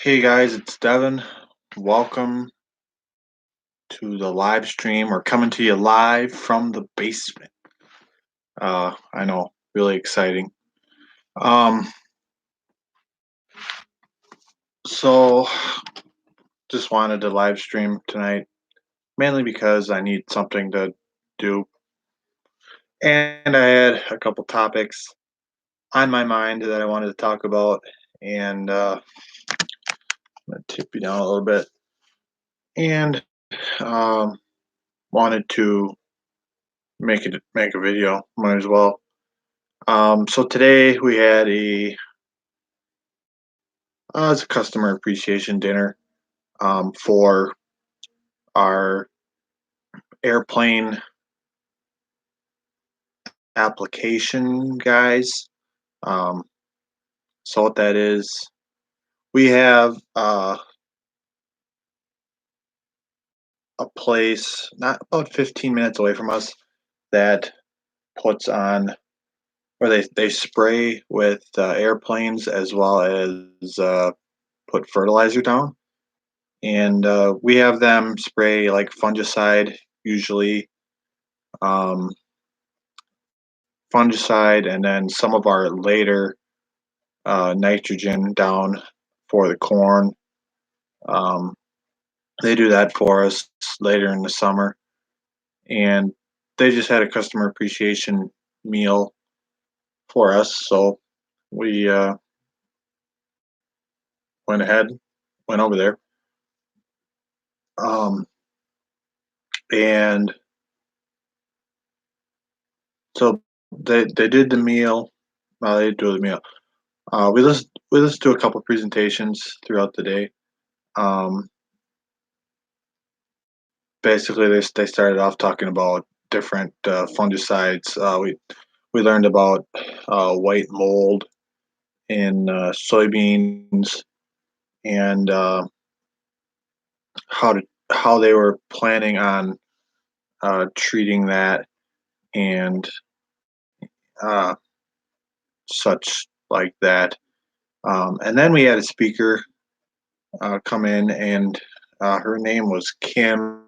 Hey guys, it's Devin. Welcome to the live stream. We're coming to you live from the basement. I know, really exciting. Um, so just wanted to live stream tonight, mainly because I need something to do, and I had a couple topics on my mind that I wanted to talk about, and I'm gonna tip you down a little bit, and um, wanted to make a video. Might as well. So today we had it's a customer appreciation dinner for our airplane application guys. Um, so what that is, we have a place not about 15 minutes away from us that puts on where they spray with airplanes as well as put fertilizer down. And we have them spray like fungicide, usually um, fungicide, and then some of our later nitrogen down for the corn. Um, they do that for us later in the summer, and they just had a customer appreciation meal for us, so we went ahead, went over there, um, and so they did the meal. They do the meal. We listened to a couple presentations throughout the day. Um, Basically, they started off talking about different fungicides. We learned about white mold in soybeans and how they were planning on treating that and uh, such like that. And then we had a speaker come in, and her name was Kim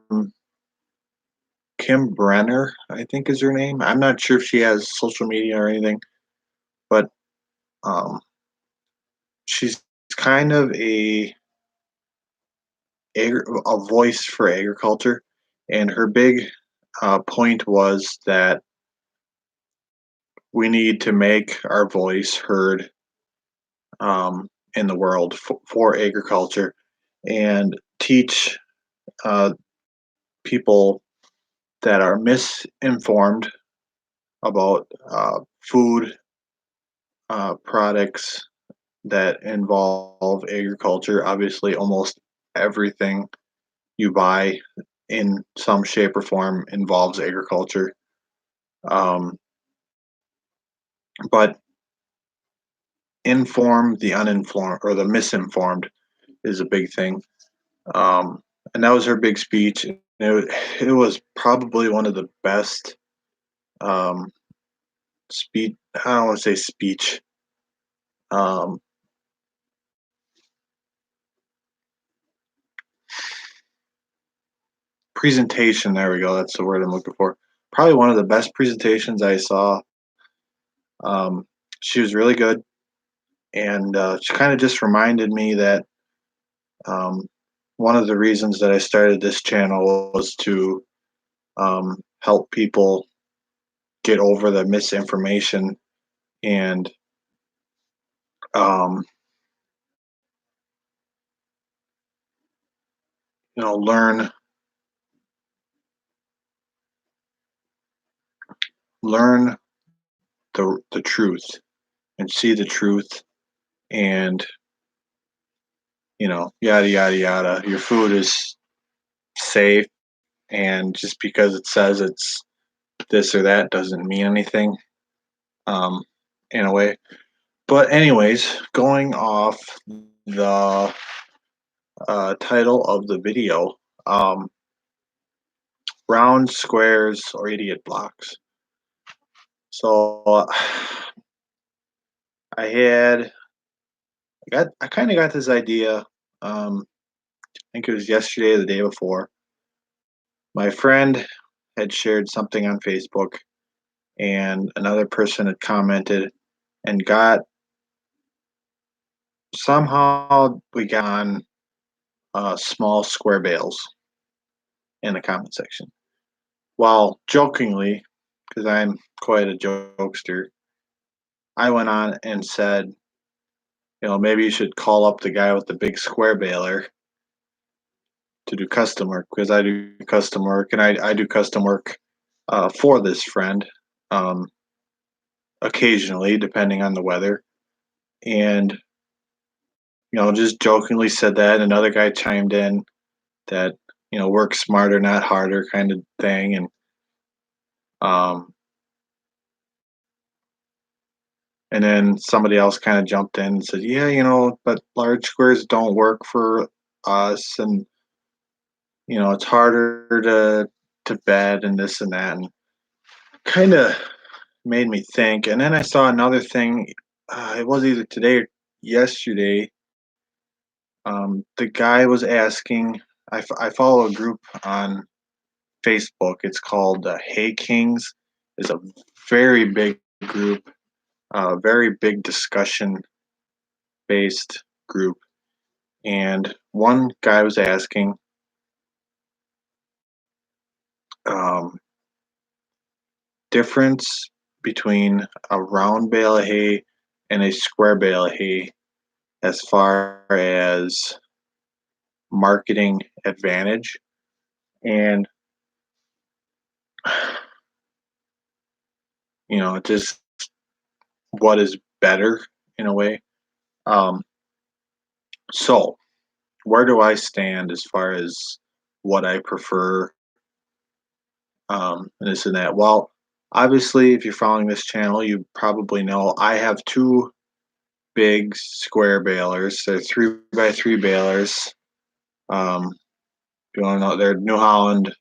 Brenner, I think is her name. I'm not sure if she has social media or anything, but um, she's kind of a voice for agriculture, and her big point was that we need to make our voice heard in the world for agriculture and teach uh, people that are misinformed about food products that involve agriculture. Obviously, almost everything you buy in some shape or form involves agriculture. Um, but inform the uninformed or the misinformed is a big thing. And that was her big speech. It was probably one of the best um, speech. I don't want to say speech. Um, Presentation. There we go. That's the word I'm looking for. Probably one of the best presentations I saw. Um, she was really good, and she kind of just reminded me that um, one of the reasons that I started this channel was to help people get over the misinformation and um, learn learn the truth and see the truth and yada yada yada. Your food is safe, and just because it says it's this or that doesn't mean anything um, in a way. But anyways, going off the title of the video, um, round squares or idiot blocks. So I had I kind of got this idea I think it was yesterday or the day before. My friend had shared something on Facebook, and another person had commented and got somehow we got on small square bales in the comment section. While jokingly, because I'm quite a jokester, I went on and said, maybe you should call up the guy with the big square baler to do custom work because I do custom work and I do custom work for this friend um, occasionally, depending on the weather. And, just jokingly said that. And another guy chimed in that, work smarter, not harder kind of thing. Um, and then somebody else kind of jumped in and said, yeah, but large squares don't work for us. And, it's harder to bed and this and that. And kind of made me think. And then I saw another thing. It was either today or yesterday. The guy was asking. I follow a group on Facebook. It's called Hey Kings. It's a very big group, very big discussion based group. And one guy was asking um, difference between a round bale of hay and a square bale of hay as far as marketing advantage and just what is better in a way. um so where do I stand as far as what I prefer, and this and that? Well, obviously if you're following this channel you probably know I have two big square balers. They're 3x3 balers. If you want to know, they're New Holland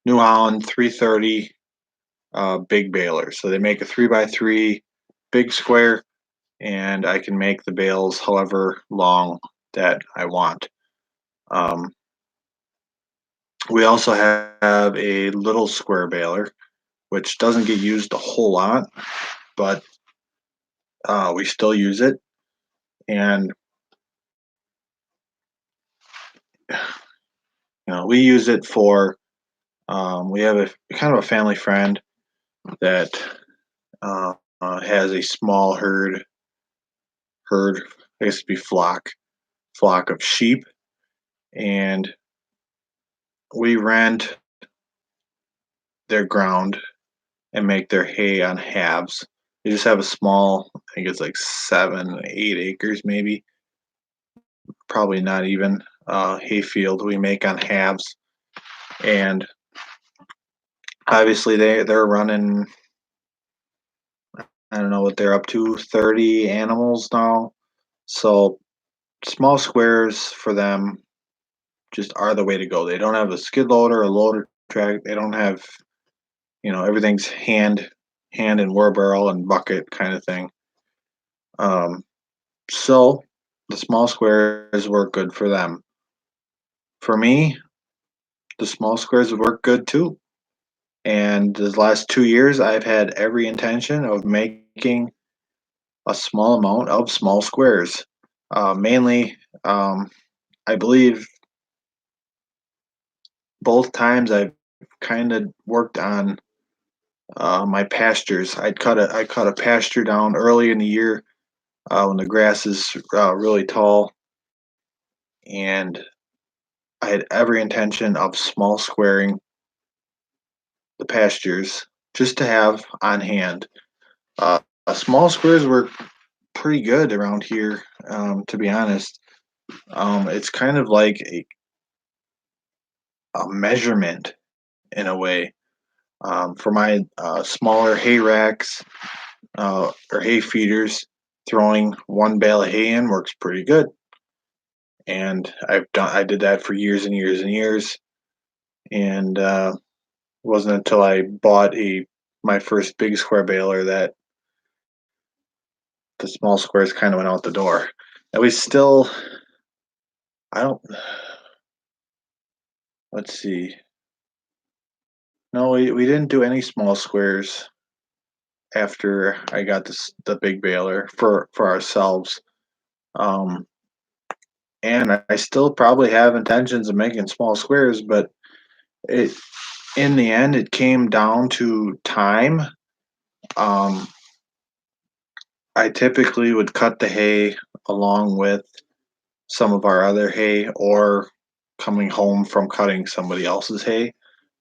330 big balers. So they make a 3x3 big square, and I can make the bales however long that I want. Um, we also have a little square baler, which doesn't get used a whole lot, but we still use it. And we use it for. We have a kind of a family friend that has a small herd. I guess it'd be flock of sheep, and we rent their ground and make their hay on halves. They just have a small, I think it's like 7, 8 acres, maybe, probably not even hay field we make on halves. And obviously they're running, I don't know what they're up to, 30 animals now. So small squares for them just are the way to go. They don't have a skid loader or loader track. They don't have, everything's hand and wheelbarrow and bucket kind of thing. Um, So the small squares work good for them. For me, the small squares work good too. And the last 2 years, I've had every intention of making a small amount of small squares. Mainly, I believe both times I've kind of worked on my pastures. I cut a pasture down early in the year when the grass is really tall, and I had every intention of small squaring the pastures just to have on hand. Small squares were pretty good around here, to be honest. It's kind of like a measurement in a way. For my smaller hay racks or hay feeders, throwing one bale of hay in works pretty good. And I did that for years and years and years. And it wasn't until I bought my first big square baler that the small squares kind of went out the door. And we still I don't. Let's see. No, we didn't do any small squares after I got the big baler for ourselves. Um, and I still probably have intentions of making small squares, but it in the end it came down to time. Um, I typically would cut the hay along with some of our other hay, or coming home from cutting somebody else's hay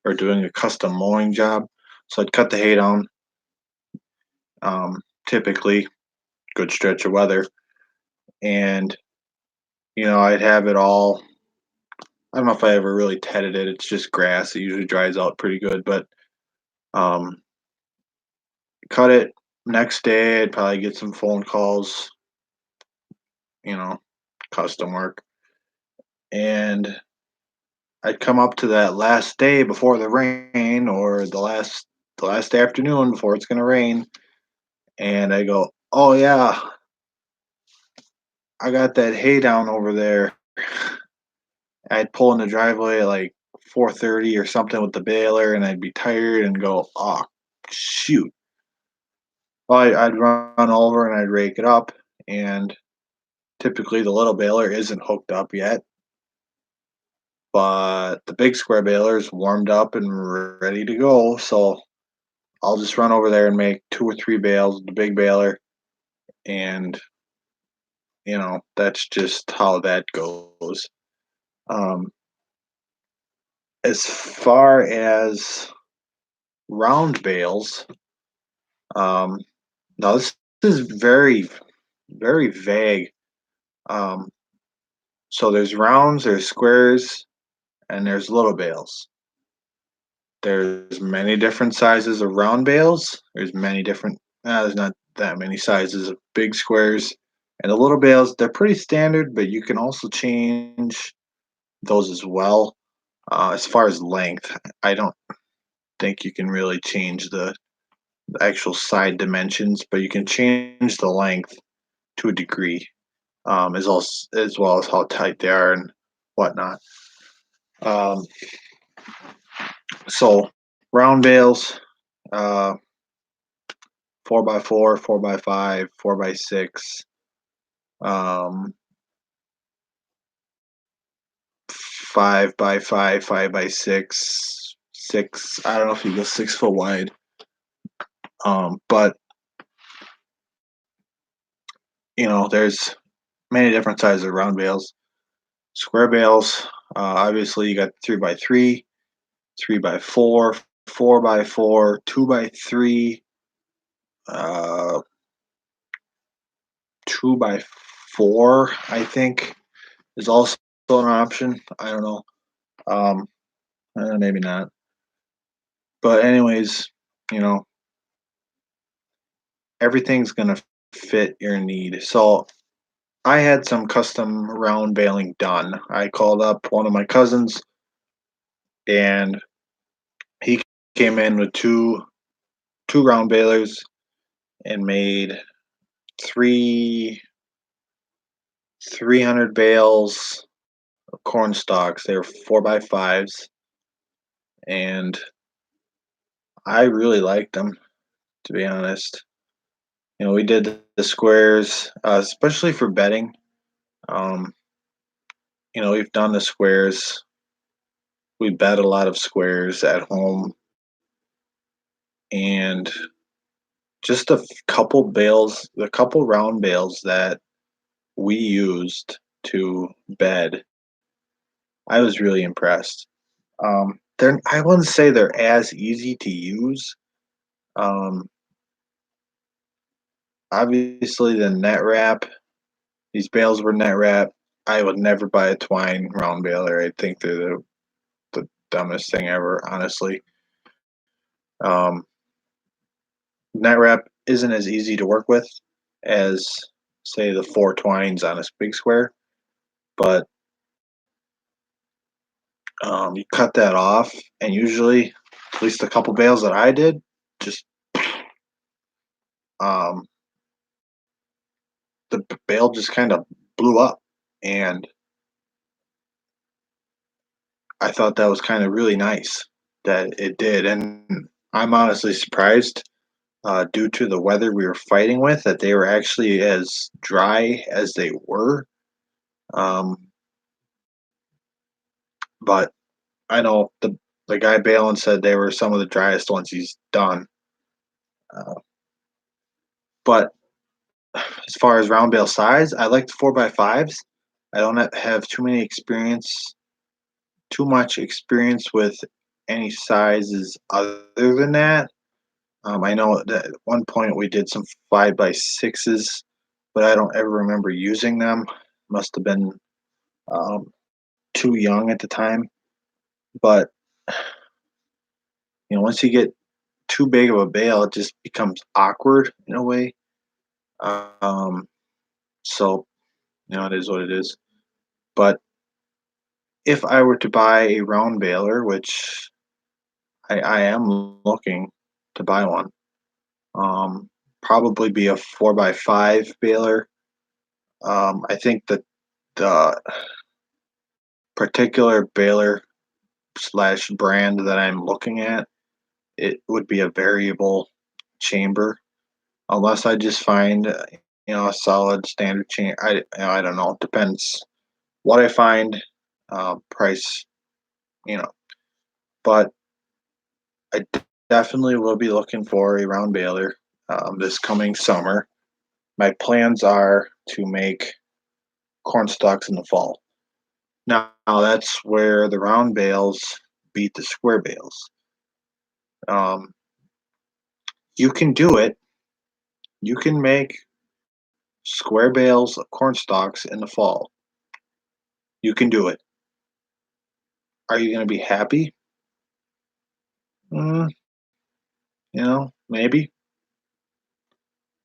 or doing a custom mowing job. So I'd cut the hay down, typically good stretch of weather, and I'd have it all. I don't know if I ever really tedded it. It's just grass. It usually dries out pretty good, but um, cut it. Next day, I'd probably get some phone calls, you know, custom work, and I'd come up to that last day before the rain, or the last afternoon before it's gonna rain, and I go, "Oh yeah, I got that hay down over there." I'd pull in the driveway at like 4:30 or something with the baler, and I'd be tired and go, "Oh shoot." Well, I'd run over and I'd rake it up, and typically the little baler isn't hooked up yet, but the big square baler is warmed up and ready to go. So I'll just run over there and make 2 or 3 bales with the big baler, and that's just how that goes. Um, as far as round bales, um, now this is very, very vague. Um, so there's rounds, there's squares, and there's little bales. There's many different sizes of round bales. There's not that many sizes of big squares. And the little bales, they're pretty standard, but you can also change those as well. As far as length, I don't think you can really change the actual side dimensions, but you can change the length to a degree, as well as how tight they are and whatnot. Um, so round bales, uh, 4x4, 4x5, 4x6, um, 5x5, 5x6, six. I don't know if you go 6 foot wide. But there's many different sizes of round bales. Square bales, obviously you got 3x3, 3x4, 4x4, 2x3, uh, 2x4. I think is also an option. I don't know. Um, maybe not. But anyways, you know, everything's gonna fit your need. So I had some custom round baling done. I called up one of my cousins, and he came in with two round balers and made three 300 bales of corn stalks. They were 4x5s, and I really liked them, to be honest. We did the squares, especially for bedding. Um, we've done the squares. We bed a lot of squares at home, and just couple bales, the couple round bales that we used to bed, I was really impressed. I wouldn't say they're as easy to use. Um, obviously, the net wrap, these bales were net wrap. I would never buy a twine round baler. I think they're the dumbest thing ever, honestly. Um, net wrap isn't as easy to work with as, say, the 4 twines on a big square, but you cut that off, and usually, at least a couple bales that I did, just um, the bale just kind of blew up, and I thought that was kind of really nice that it did, and I'm honestly surprised, due to the weather we were fighting with, that they were actually as dry as they were. Um, but I know the guy Balin said they were some of the driest ones he's done. Uh, but as far as round bale size, I like the 4x5s. I don't have too much experience with any sizes other than that. I know that at one point we did some 5x6s, but I don't ever remember using them. Must have been um, too young at the time. But once you get too big of a bale, it just becomes awkward in a way. Um, so it is what it is. But if I were to buy a round baler, which I am looking to buy one, um, probably be a 4x5 baler. I think that the particular baler slash brand that I'm looking at, it would be a variable chamber, unless I just find a solid standard chamber. I don't know. It depends what I find, price, you know. But I definitely will be looking for a round baler this coming summer. My plans are to make corn stalks in the fall. Now that's where the round bales beat the square bales. Um, you can do it. You can make square bales of corn stalks in the fall. You can do it. Are you going to be happy? Mm, maybe.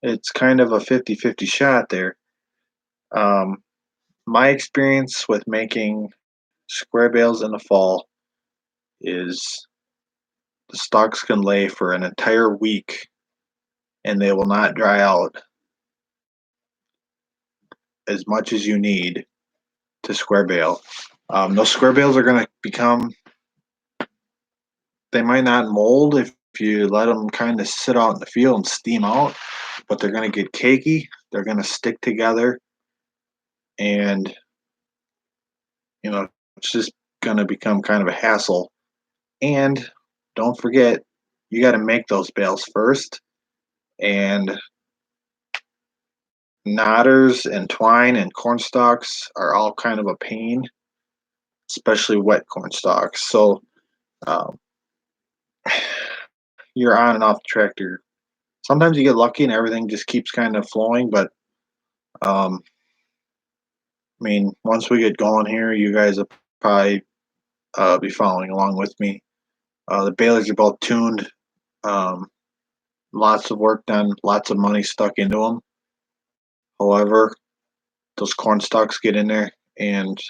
It's kind of a 50-50 shot there. Um, my experience with making square bales in the fall is the stalks can lay for an entire week and they will not dry out as much as you need to square bale. Those square bales are going to they might not mold if you let them kind of sit out in the field and steam out, but they're going to get cakey. They're going to stick together, and it's just going to become kind of a hassle. And don't forget, you got to make those bales first, and knotters and twine and corn stalks are all kind of a pain, especially wet corn stalks. So um, you're on and off the tractor. Sometimes you get lucky and everything just keeps kind of flowing, but um, I mean, once we get going here, you guys will probably be following along with me. The balers are both tuned. Um, lots of work done, lots of money stuck into them. However, those corn stalks get in there, and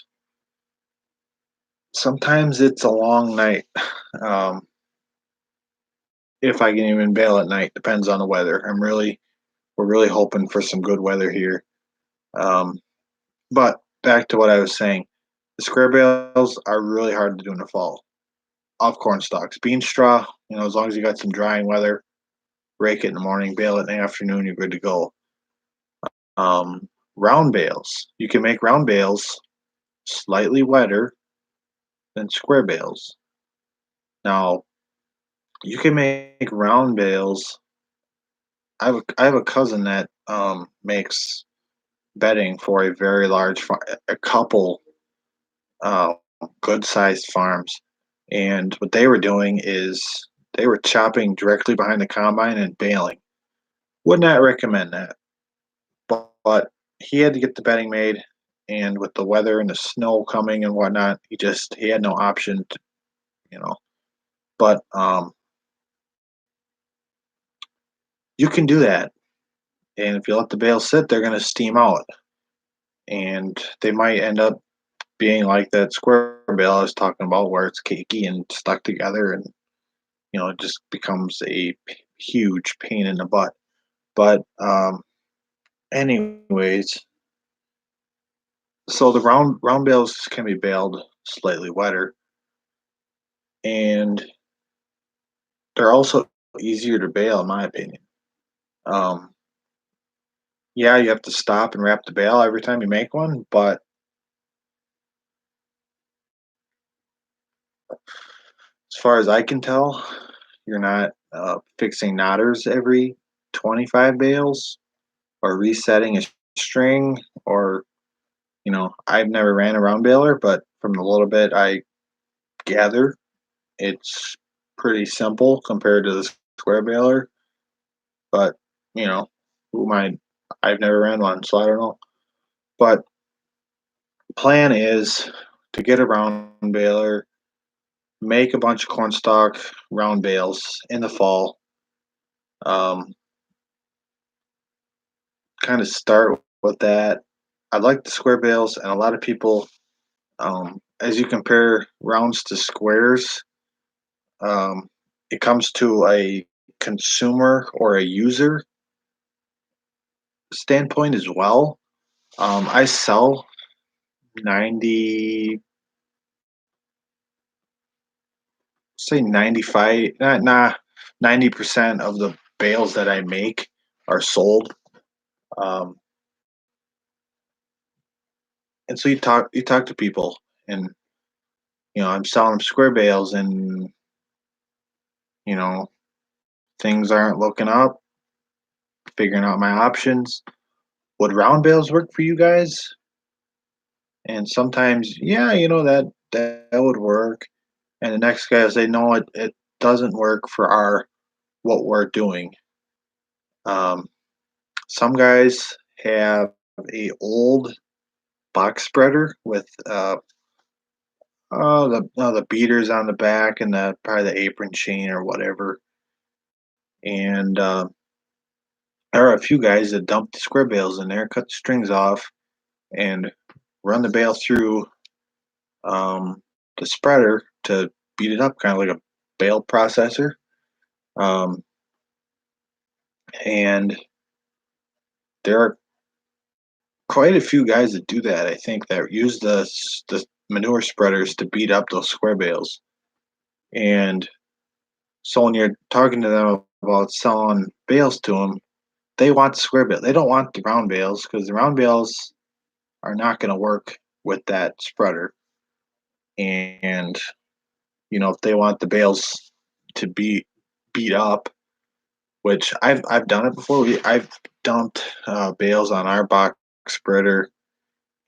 sometimes it's a long night. Um, if I can even bale at night, depends on the weather. We're really hoping for some good weather here. Um, but back to what I was saying, the square bales are really hard to do in the fall. Off corn stalks, bean straw. As long as you got some drying weather, rake it in the morning, bale it in the afternoon, you're good to go. Round bales. You can make round bales slightly wetter than square bales. Now, you can make round bales. I have a cousin that makes bedding for a very large a couple uh, good sized farms. And what they were doing is they were chopping directly behind the combine and baling. Would not recommend that. But he had to get the bedding made, and with the weather and the snow coming and whatnot, he had no option to, you know. But you can do that, and if you let the bales sit, they're going to steam out, and they might end up being like that square bale I was talking about, where it's cakey and stuck together, and it just becomes a huge pain in the butt. But anyways, so the round bales can be baled slightly wetter. and they're also easier to bale, in my opinion. Um, yeah, you have to stop and wrap the bale every time you make one, but as far as I can tell, you're not fixing knotters every 25 bales or resetting a string or, I've never ran a round baler, but from the little bit I gather, it's pretty simple compared to the square baler. But, you know, who am I? I've never ran one, so I don't know. But plan is to get a round baler, make a bunch of cornstalk round bales in the fall. Um, kind of start with that. I like the square bales, and a lot of people, as you compare rounds to squares, um, it comes to a consumer or a user standpoint as well. I sell 90, say 95, nah, 90% of the bales that I make are sold. Um, and so you talk to people, and I'm selling them square bales, and you know things aren't looking up. Figuring out my options. Would round bales work for you guys? And sometimes, yeah, that would work. And the next guy will say, no, it doesn't work for our what we're doing. Um, some guys have a old box spreader with the beaters on the back and the probably the apron chain or whatever. And there are a few guys that dump the square bales in there, cut the strings off, and run the bale through um, the spreader to beat it up, kind of like a bale processor. Um, and there are quite a few guys that do that. I think that use the manure spreaders to beat up those square bales. And so when you're talking to them about selling bales to them, they want the square bale. They don't want the round bales because the round bales are not going to work with that spreader. And if they want the bales to be beat up, which I've done it before. I've dumped bales on our box spreader,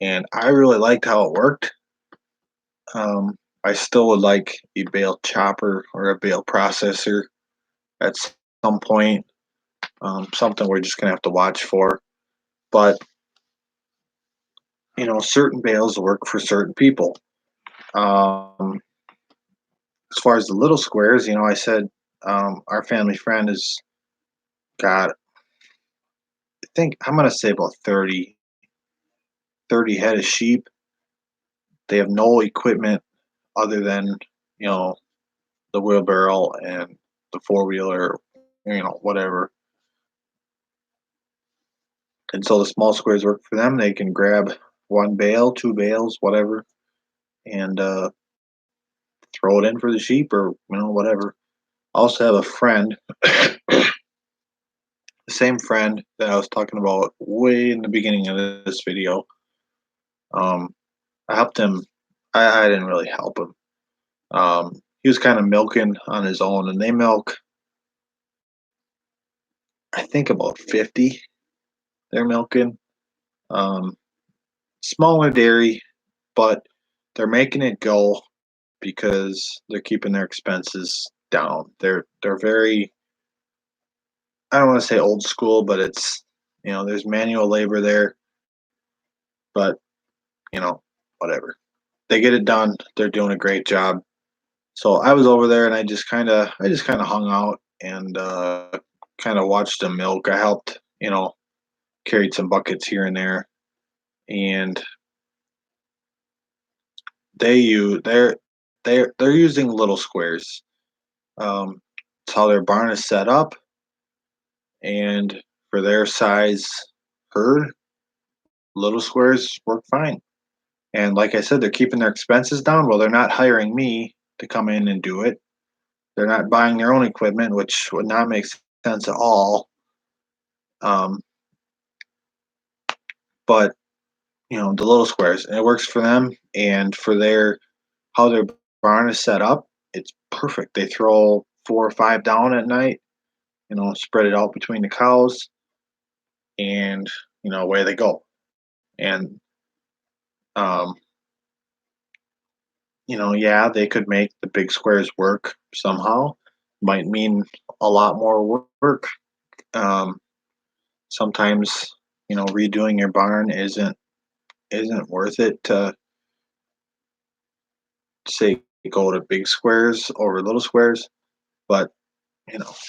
and I really liked how it worked. I still would like a bale chopper or a bale processor at some point. Something we're just gonna have to watch for. But certain bales work for certain people. As far as the little squares, I said our family friend has got, I think I'm gonna say about 30 head of sheep. They have no equipment other than you know the wheelbarrow and the four wheeler, whatever. And so the small squares work for them. They can grab one bale, two bales, whatever, and throw it in for the sheep or whatever. I also have a friend, the same friend that I was talking about way in the beginning of this video. Um, I helped him. I didn't really help him. He was kind of milking on his own, and they milk, I think, about 50. They're milking. Um, Smaller dairy, but they're making it go because they're keeping their expenses down. They're very, I don't want to say old school, but it's there's manual labor there, but you know whatever. They get it done. They're doing a great job. So I was over there and I just kind of hung out and kind of watched them milk. I helped, carried some buckets here and there, and they're using little squares. It's how their barn is set up, and for their size herd, little squares work fine. And like I said, they're keeping their expenses down. Well, they're not hiring me to come in and do it. They're not buying their own equipment, which would not make sense at all. Um, but the little squares, and it works for them and for their how their barn is set up. It's perfect. They throw 4 or 5 down at night, spread it out between the cows, and away they go. And um, yeah, they could make the big squares work somehow. Might mean a lot more work. Um, Sometimes, redoing your barn isn't worth it to say go to big squares over little squares, but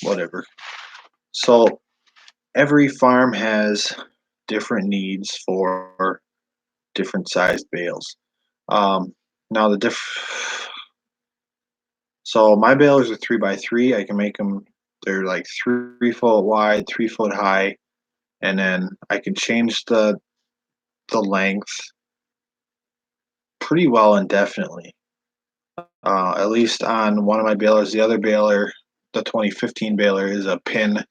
whatever. So every farm has different needs for different sized bales. Um, now the diff so my balers are 3 by 3. I can make them. They're like 3 foot wide, 3 foot high, and then I can change the length pretty well indefinitely. At least on one of my balers, the other baler, the 2015 baler, is a pin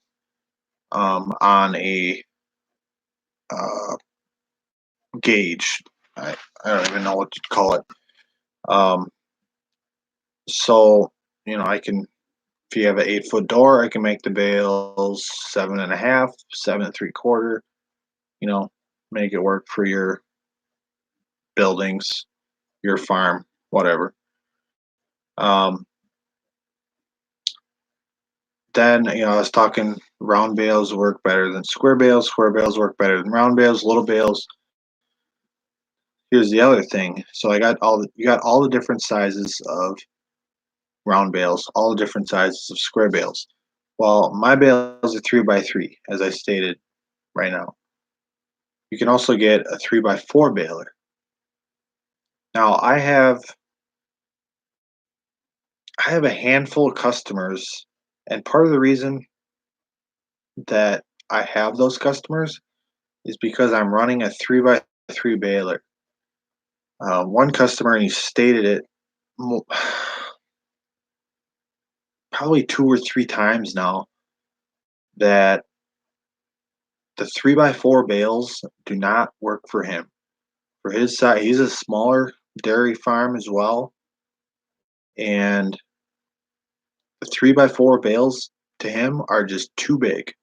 on a uh, gauge. I don't even know what you'd call it. Um, so I can, if you have an 8 foot door, I can make the bales 7.5, 7 3/4. You know, make it work for your buildings, your farm, whatever. Um, then I was talking round bales work better than square bales. Square bales work better than round bales. Little bales. Here's the other thing. So you got all the different sizes of round bales, all the different sizes of square bales. Well, my bales are 3 by 3, as I stated right now. You can also get a 3 by 4 baler. Now, I have a handful of customers, and part of the reason that I have those customers is because I'm running a 3 by 3 baler. One customer, and he stated it mo- probably 2 or 3 times now, that the 3 by 4 bales do not work for him. For his size, he's a smaller dairy farm as well, and the 3 by 4 bales to him are just too big.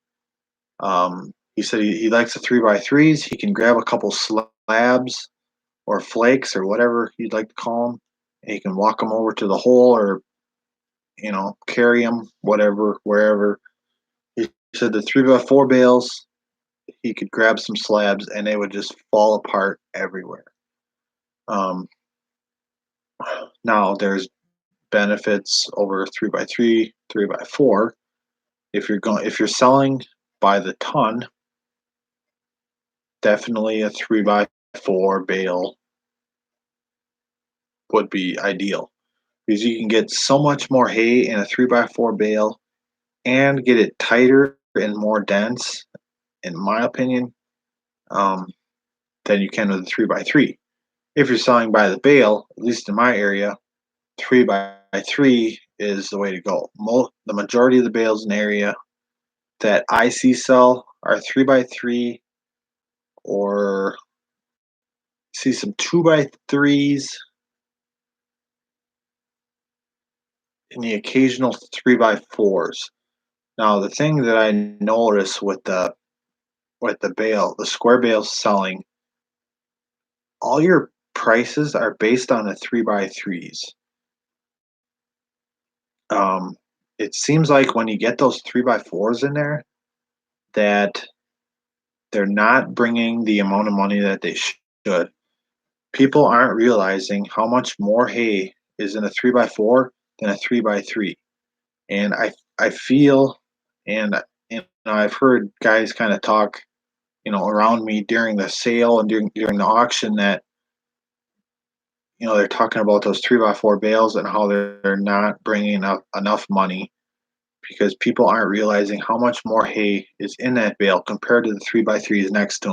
He said he likes the 3 by 3s. He can grab a couple slabs or flakes or whatever you'd like to call them. And he can walk them over to the hole, or carry them whatever wherever. He said the 3 by 4 bales, he could grab some slabs and they would just fall apart everywhere. Um, Now there's benefits over 3 by 3, 3 by 4. If you're selling by the ton, definitely a 3 by 4 bale would be ideal, because you can get so much more hay in a 3 by 4 bale and get it tighter and more dense, in my opinion, um, than you can with a 3 by 3. If you're selling by the bale, at least in my area, 3 by 3 is the way to go. The majority of the bales in the area that I see sell are 3 by 3, or see some 2 by 3s, and the occasional 3 by 4s. Now, the thing that I notice with the bale, the square bale selling, all your prices are based on the 3 by 3s. Um, it seems like when you get those 3 by 4s in there, that they're not bringing the amount of money that they should. People aren't realizing how much more hay is in a 3 by 4 than a 3 by 3. And I feel, and I've heard guys kind of talk, around me during the sale and during the auction, that they're talking about those 3 by 4 bales and how they're not bringing up enough money, because people aren't realizing how much more hay is in that bale compared to the 3 by 3s next to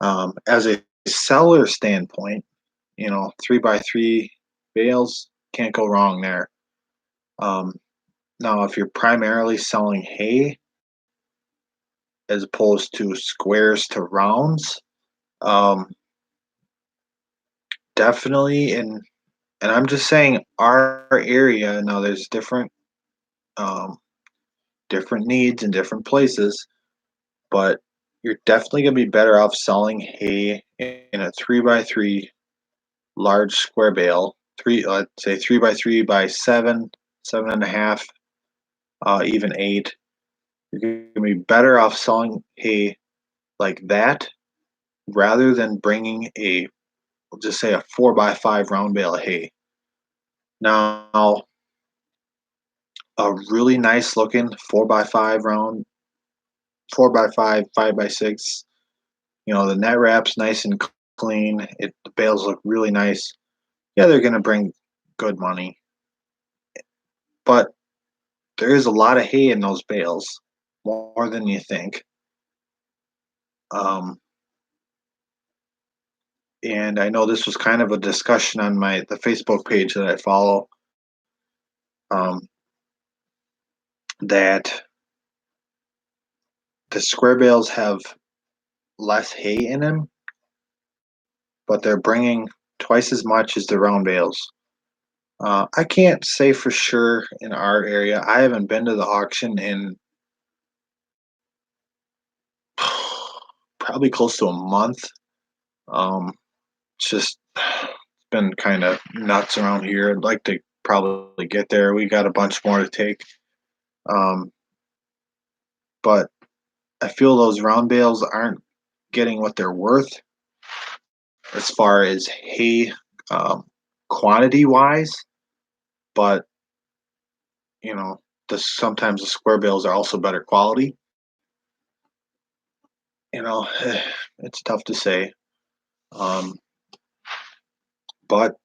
them. As a seller standpoint, 3 by 3 bales, Can't go wrong there. Um, Now, if you're primarily selling hay as opposed to squares to rounds, um, definitely. And I'm just saying our area. Now, there's um, different needs in different places, but you're definitely gonna be better off selling hay in a 3 by 3 large square bale, let's say 3 by 3 by 7, 7.5, even 8. You're gonna be better off selling hay like that rather than bringing we'll just say a 4 by 5 round bale of hay. Now, a really nice looking 4 by 5 round, 4 by 5, 5 by 6. The net wrap's nice and clean. The bales look really nice. Yeah, they're gonna bring good money, but there is a lot of hay in those bales, more than you think. Um, and I know this was kind of a discussion on the Facebook page that I follow. Um, that the square bales have less hay in them, but they're bringing twice as much as the round bales. I can't say for sure in our area. I haven't been to the auction in probably close to a month. It's just it's been kind of nuts around here. I'd like to probably get there. We got a bunch more to take. Um, but I feel those round bales aren't getting what they're worth as far as hay, um, quantity wise. But you know, sometimes the square bales are also better quality. You know, it's tough to say. Um, but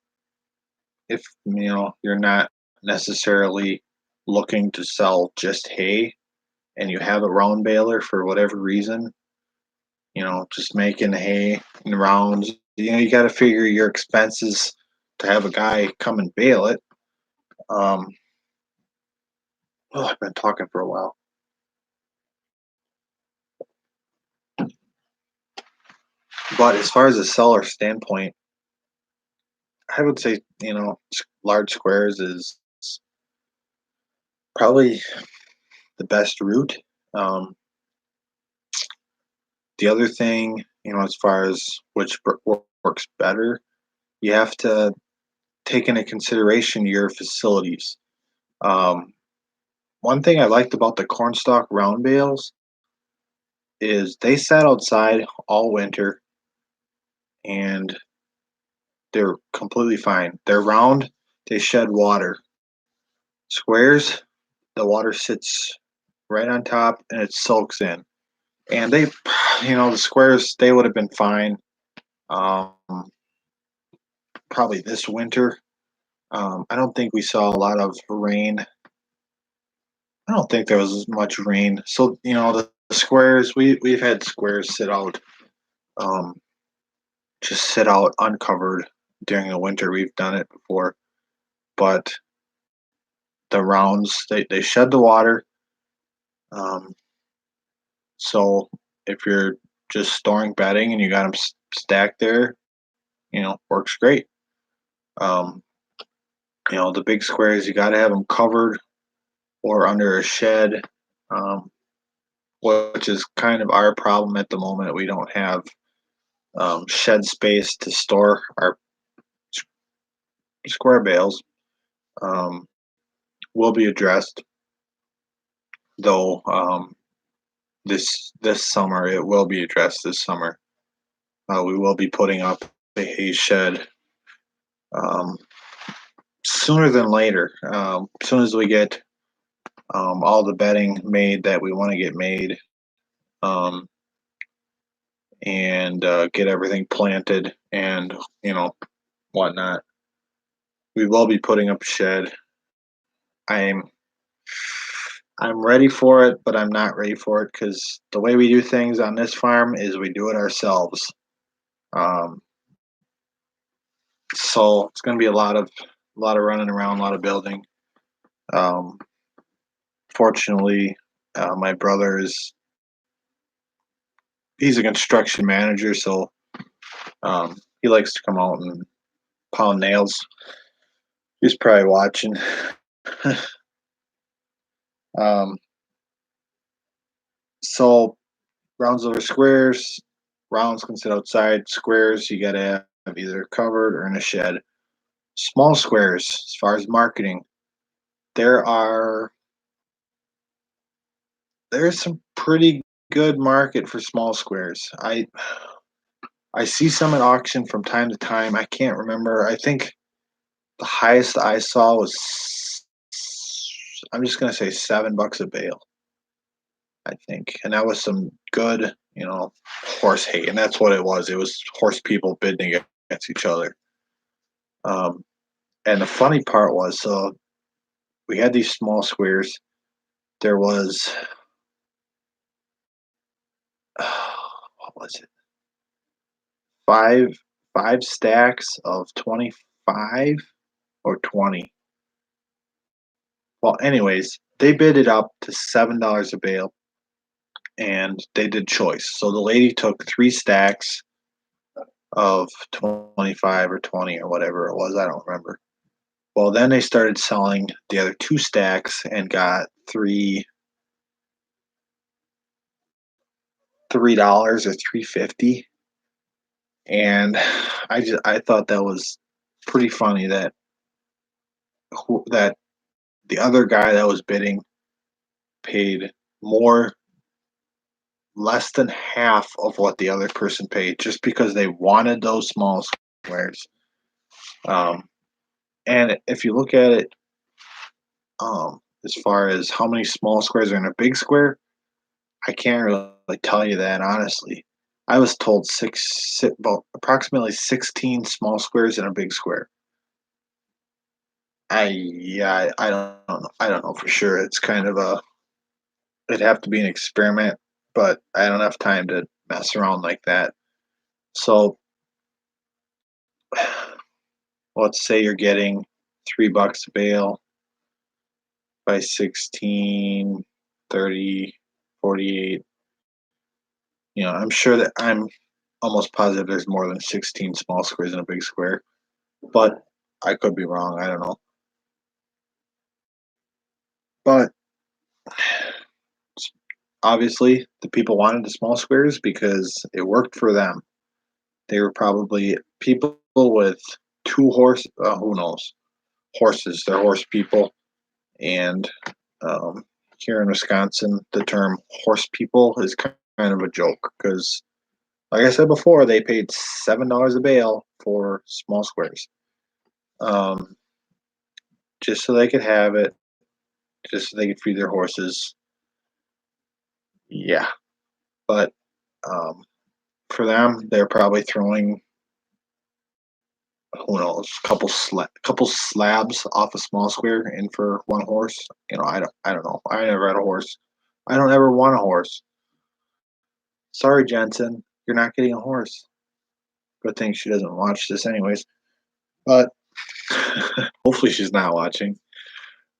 if you're not necessarily looking to sell just hay and you have a round baler for whatever reason, just making hay in rounds, you got to figure your expenses to have a guy come and bale it. Um, oh, I've been talking for a while. But as far as a seller standpoint, I would say, large squares is probably the best route. Um, the other thing, as far as which works better, you have to take into consideration your facilities. Um, One thing I liked about the cornstalk round bales is they sat outside all winter and they're completely fine. They're round, they shed water. Squares, the water sits right on top and it soaks in. And the squares, they would have been fine. Um, Probably this winter. I don't think we saw a lot of rain. I don't think there was as much rain. So, the squares, we've had squares um, just sit out uncovered during the winter. We've done it before. But the rounds, they shed the water. Um, so if you're just storing bedding and you got them stacked there, works great. Um, the big squares, you got to have them covered or under a shed, um, which is kind of our problem at the moment. We don't have shed space to store our square bales. Um, will be addressed though. This summer, it will be addressed this summer. We will be putting up a hay shed um, sooner than later. As soon as we get all the bedding made that we want to get made, um, and get everything planted and whatnot, we will be putting up a shed. I'm I'm ready for it, but I'm not ready for it because the way we do things on this farm is we do it ourselves. Um, so it's going to be a lot of a lot of running around, a lot of building. Um, Fortunately, my brother is he's a construction manager, so he likes to come out and pound nails. He's probably watching. um, so rounds over squares. Rounds can sit outside. Squares you gotta have either covered or in a shed. Small squares, as far as marketing, there are there's some pretty good market for small squares. I see some at auction from time to time. I can't remember. I think the highest I saw was I'm just gonna say $7 a bale, I think. And that was some good, horse hate. And that's what it was. It was horse people bidding against each other. Um, and the funny part was, so we had these small squares. There was what was it? Five five stacks of 25 or 20. Well, anyways, they bid it up to $7 a bale and they did choice. So the lady took 3 stacks of 25 or 20 or whatever it was. I don't remember. Well, then they started selling the other 2 stacks and got $3 or 3.50. And I thought that was pretty funny that that the other guy that was bidding paid more less than half of what the other person paid just because they wanted those small squares. Um, and if you look at it, as far as how many small squares are in a big square, I can't really tell you that honestly. I was told about approximately 16 small squares in a big square. I don't know. I don't know for sure. It's kind of it'd have to be an experiment, but I don't have time to mess around like that. So let's say you're getting $3 a bale by 16, 30, 48. I'm sure that I'm almost positive there's more than 16 small squares in a big square, but I could be wrong. I don't know. But obviously, the people wanted the small squares because it worked for them. They were probably people with 2 horse, who knows, horses. They're horse people. And um, here in Wisconsin, the term horse people is kind of a joke because, like I said before, they paid $7 a bale for small squares, um, just so they could have it, just so they could feed their horses. Yeah, but um, for them, they're probably throwing who knows, couple slabs off a small square in for 1 horse. I don't know. I never had a horse. I don't ever want a horse. Sorry, Jensen, you're not getting a horse. Good thing she doesn't watch this anyways. But hopefully she's not watching.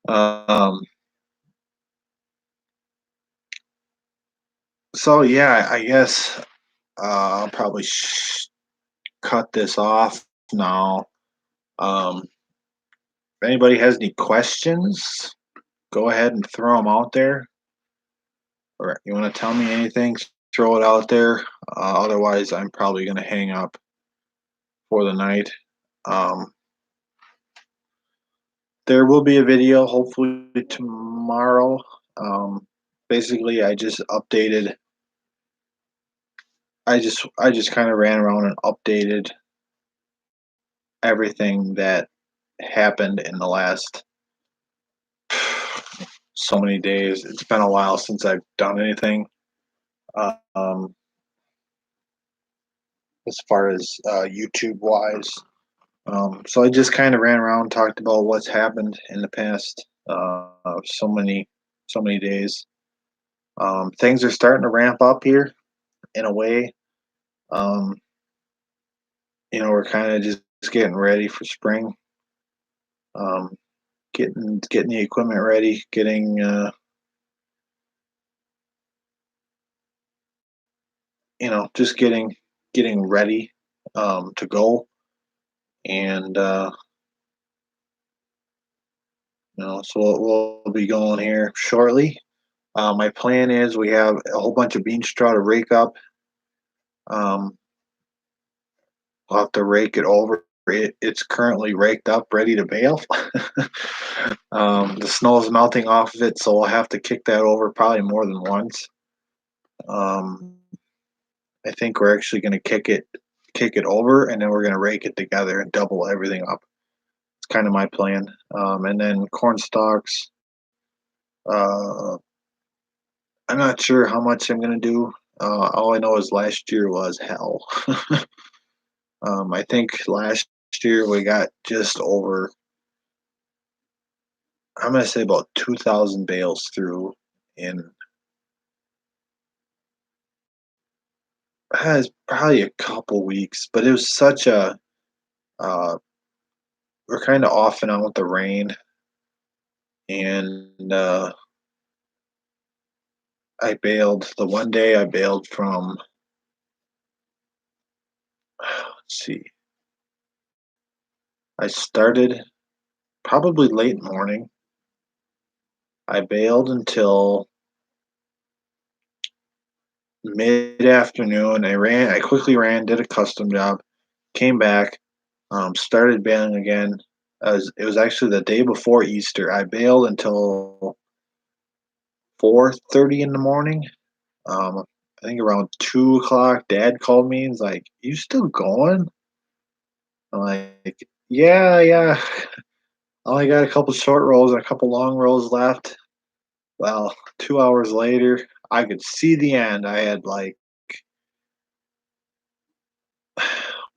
Um, so yeah, I guess I'll probably cut this off now. If anybody has any questions, go ahead and throw them out there. Or you want to tell me anything, throw it out there. Otherwise, I'm probably going to hang up for the night. Um, there will be a video hopefully tomorrow. Um, Basically, I just kind of ran around and updated everything that happened in the last so many days. It's been a while since I've done anything. Um, as far as YouTube wise. So I just kind of ran around, talked about what's happened in the past so many days. Things are starting to ramp up here in a way. Um, we're kind of just getting ready for spring. Um, getting the equipment ready, just getting ready to go, and so we'll be going here shortly. My plan is we have a whole bunch of bean straw to rake up. Um, we'll have to rake it over. It's currently raked up, ready to bale. The snow is melting off of it, so we'll have to kick that over probably more than once. Um, I think we're actually going to kick it over, and then we're going to rake it together and double everything up. It's kind of my plan. And then corn stalks. Uh, I'm not sure how much I'm going to do. All I know is last year was hell. I think last year we got just over, I'm going to say about 2,000 bales through in probably a couple weeks, but it was such uh, we're kind of off and on with the rain, and I bailed the one day I bailed from, let's see, I started probably late morning. I bailed until mid-afternoon. I quickly ran, did a custom job, came back, started bailing again. As it was actually the day before Easter. I bailed until 4:30 in the morning. I think around 2 o'clock, Dad called me. He's like, "You still going?" I'm like, "Yeah, yeah." I only got a couple short rolls and a couple long rolls left. Well, 2 hours later, I could see the end. I had like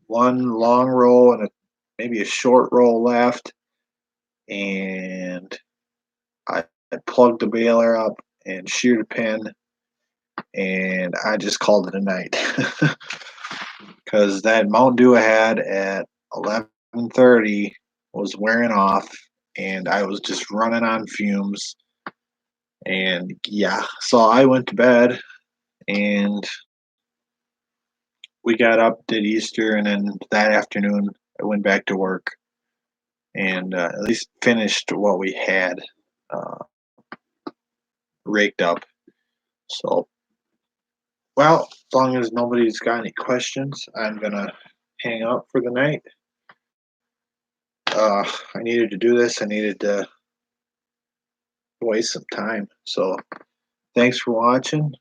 one long roll and maybe a short roll left, and I plugged the baler up and sheared a pin, and I just called it a night because that Mountain Dew I had at 11:30 was wearing off, and I was just running on fumes. And yeah, so I went to bed, and we got up, did Easter, and then that afternoon I went back to work and at least finished what we had uh, raked up. So, well, as long as nobody's got any questions, I'm gonna hang up for the night. I needed to do this. I needed to waste some time. So, thanks for watching.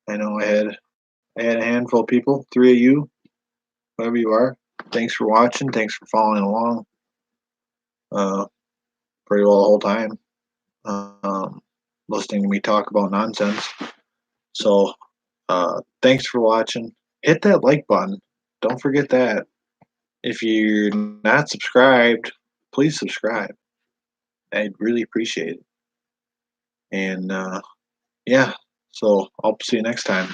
I know I had a handful of people, three of you, whoever you are. Thanks for watching. Thanks for following along. Uh, pretty well the whole time. Um, listening to me talk about nonsense. So, thanks for watching. Hit that like button. Don't forget that. If you're not subscribed, please subscribe. I'd really appreciate it. And yeah, so I'll see you next time.